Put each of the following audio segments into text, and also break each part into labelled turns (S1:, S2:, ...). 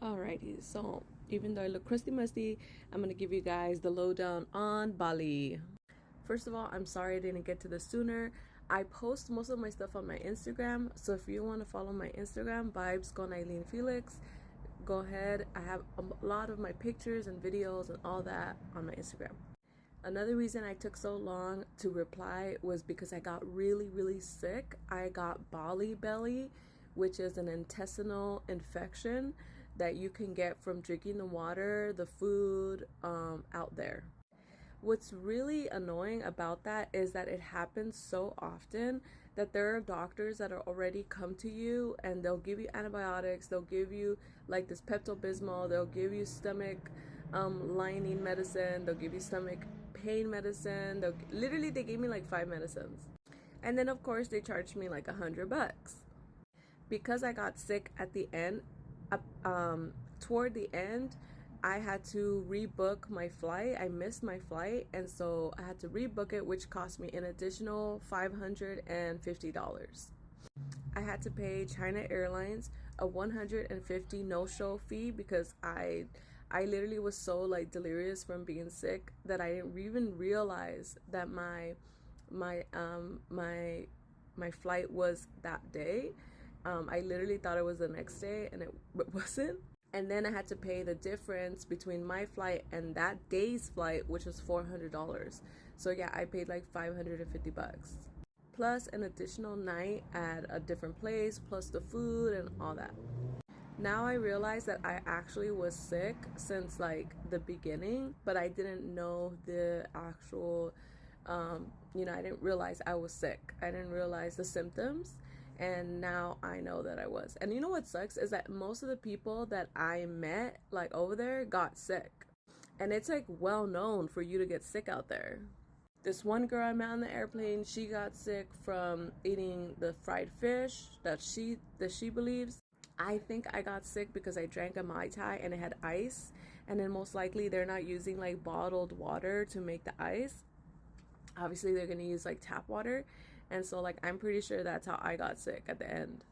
S1: Alrighty, so even though I look crusty musty, I'm gonna give you guys the lowdown on Bali. First of all, I'm sorry I didn't get to this sooner. I post most of my stuff on my Instagram, so if you want to follow my Instagram, vibes con Eileen Felix, go ahead. I have a lot of my pictures and videos and all that on my Instagram. Another reason I took so long to reply was because I got really, really sick. I got Bali belly, which is an intestinal infection that you can get from drinking the water, the food out there. What's really annoying about that is that it happens so often that there are doctors that are already come to you and they'll give you antibiotics, they'll give you like this Pepto Bismol, they'll give you stomach lining medicine, they'll give you stomach pain medicine. They gave me like 5 medicines, and then of course they charged me like $100 because I got sick at the end. Toward the end, I had to rebook my flight. I missed my flight, and so I had to rebook it, which cost me an additional $550. I had to pay China Airlines a 150 no-show fee because I literally was so like delirious from being sick that I didn't even realize that my my flight was that day. I literally thought it was the next day, and it wasn't. And then I had to pay the difference between my flight and that day's flight, which was $400. So yeah, I paid like $550 plus an additional night at a different place, plus the food and all that. Now I realize that I actually was sick since like the beginning, but I didn't know the actual I didn't realize I was sick. I didn't realize the symptoms, and now I know that I was. And you know what sucks is that most of the people that I met like over there got sick, and it's like well known for you to get sick out there. This one girl I met on the airplane, she got sick from eating the fried fish that she believes. I think I got sick because I drank a Mai Tai and it had ice, and then most likely they're not using like bottled water to make the ice. Obviously they're gonna use like tap water, and so like I'm pretty sure that's how I got sick at the end.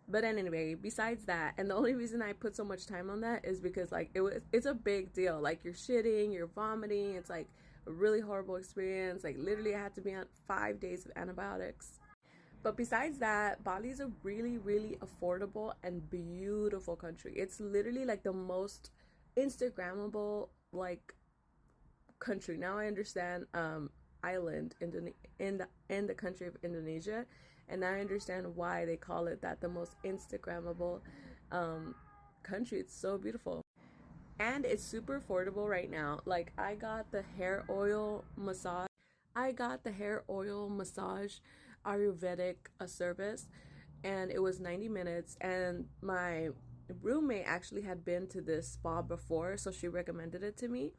S1: But anyway, besides that, and the only reason I put so much time on that is because like it's a big deal. Like you're shitting, you're vomiting, it's like a really horrible experience. Like literally I had to be on 5 days of antibiotics. But besides that, Bali is a really, really affordable and beautiful country. It's literally like the most Instagrammable like country. Now I understand island in the country of Indonesia, and now I understand why they call it that, the most Instagrammable country. It's so beautiful. And it's super affordable right now. Like I got the hair oil massage. I got the hair oil massage Ayurvedic service, and it was 90 minutes, and my roommate actually had been to this spa before, so she recommended it to me,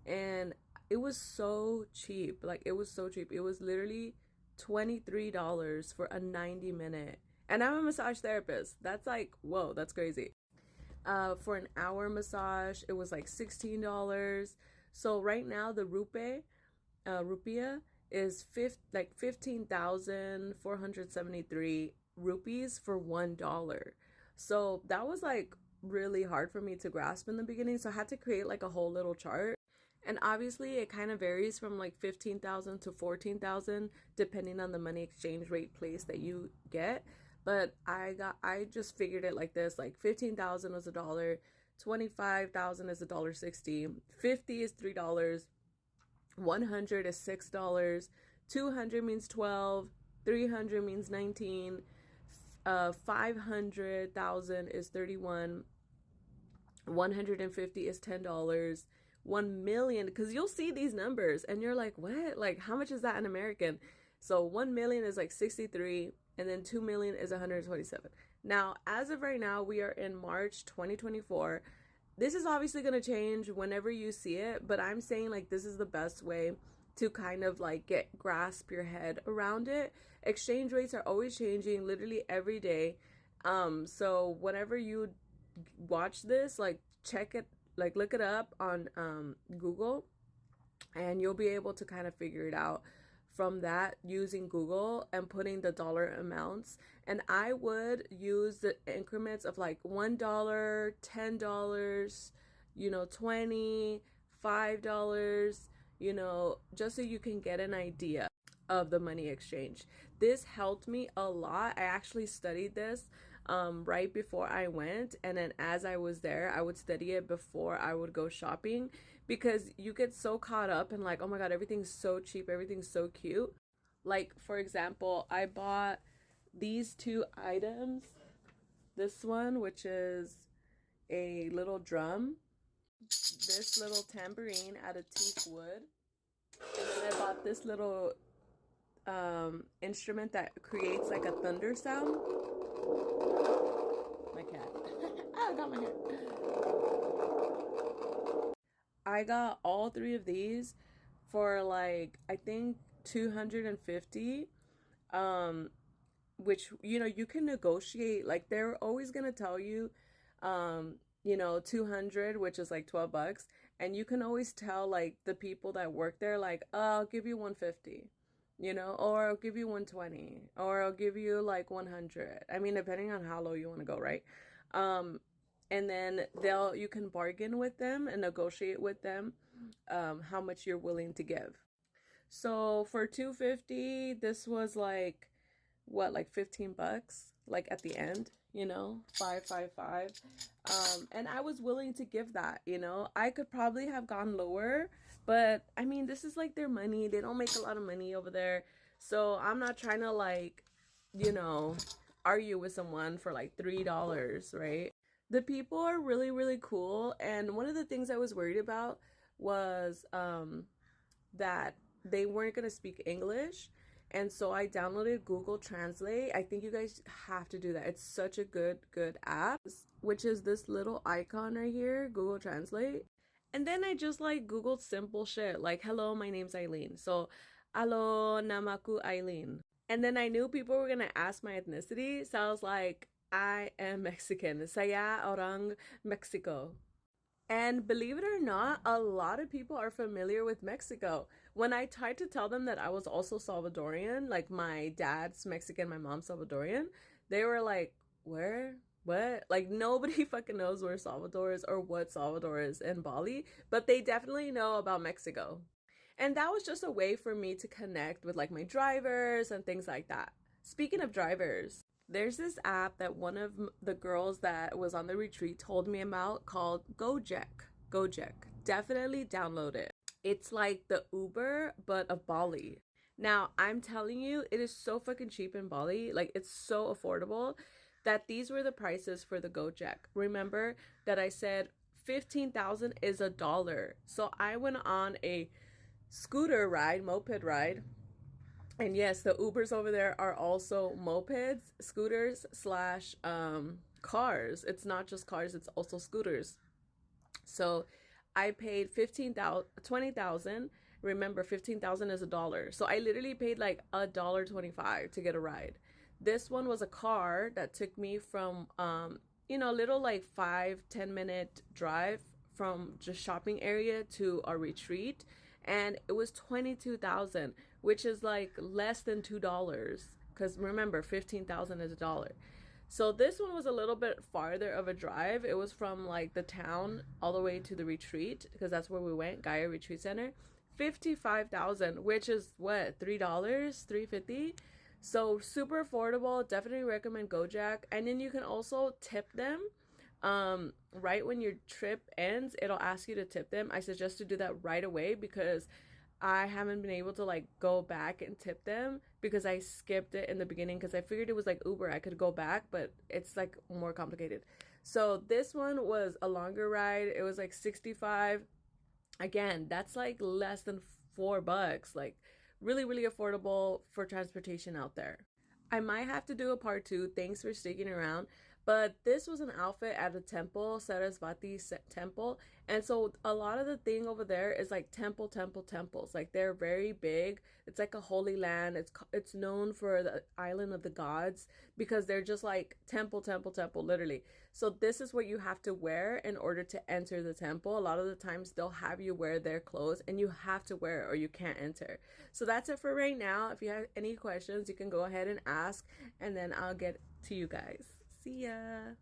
S1: and it was so cheap. Like it was so cheap. It was literally $23 for a 90-minute. And I'm a massage therapist. That's like, whoa, that's crazy. For an hour massage, it was like $16. So right now the rupiah is 15,473 rupees for $1. So that was like really hard for me to grasp in the beginning. So I had to create like a whole little chart. And obviously it kind of varies from like 15,000 to 14,000 depending on the money exchange rate place that you get. But I just figured it like this: like 15,000 was $1, 25,000 is $1.60, 50 is $3, 100 is $6, 200 means 12, 300 means 19, 500,000 is 31, 150 is $10, 1 million, because you'll see these numbers and you're like, what? Like, how much is that in American? So 1 million is like 63, and then 2 million is 127. Now, as of right now, we are in March 2024. This is obviously going to change whenever you see it, but I'm saying like this is the best way to kind of like grasp your head around it. Exchange rates are always changing literally every day. So whenever you watch this, like check it, like look it up on Google, and you'll be able to kind of figure it out from that using Google and putting the dollar amounts. And I would use the increments of like $1, $10, 20, $5, just so you can get an idea of the money exchange. This helped me a lot. I actually studied this right before I went, and then as I was there, I would study it before I would go shopping, because you get so caught up in like, oh my God, everything's so cheap, everything's so cute. Like, for example, I bought these two items. This one, which is a little drum, this little tambourine out of teak wood, and then I bought this little instrument that creates like a thunder sound. My cat. I got my hair. I got all three of these for like, I think 250, which you can negotiate. Like, they're always gonna tell you 200, which is like $12, and you can always tell like the people that work there, like, oh, I'll give you 150, or I'll give you 120, or I'll give you like 100. I mean, depending on how low you want to go, right? And then you can bargain with them and negotiate with them how much you're willing to give. So for 250, this was like what, like $15, like at the end, 555. And I was willing to give that. I could probably have gone lower, but I mean, this is like their money. They don't make a lot of money over there, so I'm not trying to like, argue with someone for like $3, right? The people are really, really cool, and one of the things I was worried about was that they weren't going to speak English. And so I downloaded Google Translate. I think you guys have to do that. It's such a good app, which is this little icon right here, Google Translate. And then I just like Googled simple shit like, hello, my name's Eileen. So, alo namaku Eileen. And then I knew people were going to ask my ethnicity. So I was like, I am Mexican. Saya orang Mexico. And believe it or not, a lot of people are familiar with Mexico. When I tried to tell them that I was also Salvadorian, like my dad's Mexican, my mom's Salvadorian, they were like, where? What? Like, nobody fucking knows where Salvador is or what Salvador is in Bali, but they definitely know about Mexico. And that was just a way for me to connect with like my drivers and things like that. Speaking of drivers, there's this app that one of the girls that was on the retreat told me about called Gojek. Gojek. Definitely download it. It's like the Uber, but of Bali. Now, I'm telling you, it is so fucking cheap in Bali. Like, it's so affordable that these were the prices for the Gojek. Remember that I said 15,000 is $1. So I went on a scooter ride, moped ride. And yes, the Ubers over there are also mopeds, scooters slash cars. It's not just cars, it's also scooters. So I paid 20,000. Remember, 15,000 is $1. So I literally paid like $1.25 to get a ride. This one was a car that took me from little like 5-10 minute drive from just shopping area to our retreat, and it was 22,000, which is like less than $2, because remember, 15,000 is $1. So this one was a little bit farther of a drive. It was from like the town all the way to the retreat, because that's where we went, Gaia Retreat Center. 55,000, which is what, $3, $3.50. So super affordable. Definitely recommend Gojek. And then you can also tip them. Right when your trip ends, it'll ask you to tip them. I suggest to do that right away, because I haven't been able to like go back and tip them, because I skipped it in the beginning, because I figured it was like Uber, I could go back, but it's like more complicated. So this one was a longer ride. It was like 65. Again, that's like less than $4. Like, really, really affordable for transportation out there. I might have to do a part 2. Thanks for sticking around. But this was an outfit at a temple, Sarasvati temple. And so a lot of the thing over there is like temples. Like they're very big. It's like a holy land. It's known for the island of the gods because they're just like temple, literally. So this is what you have to wear in order to enter the temple. A lot of the times they'll have you wear their clothes and you have to wear it or you can't enter. So that's it for right now. If you have any questions, you can go ahead and ask and then I'll get to you guys. See ya.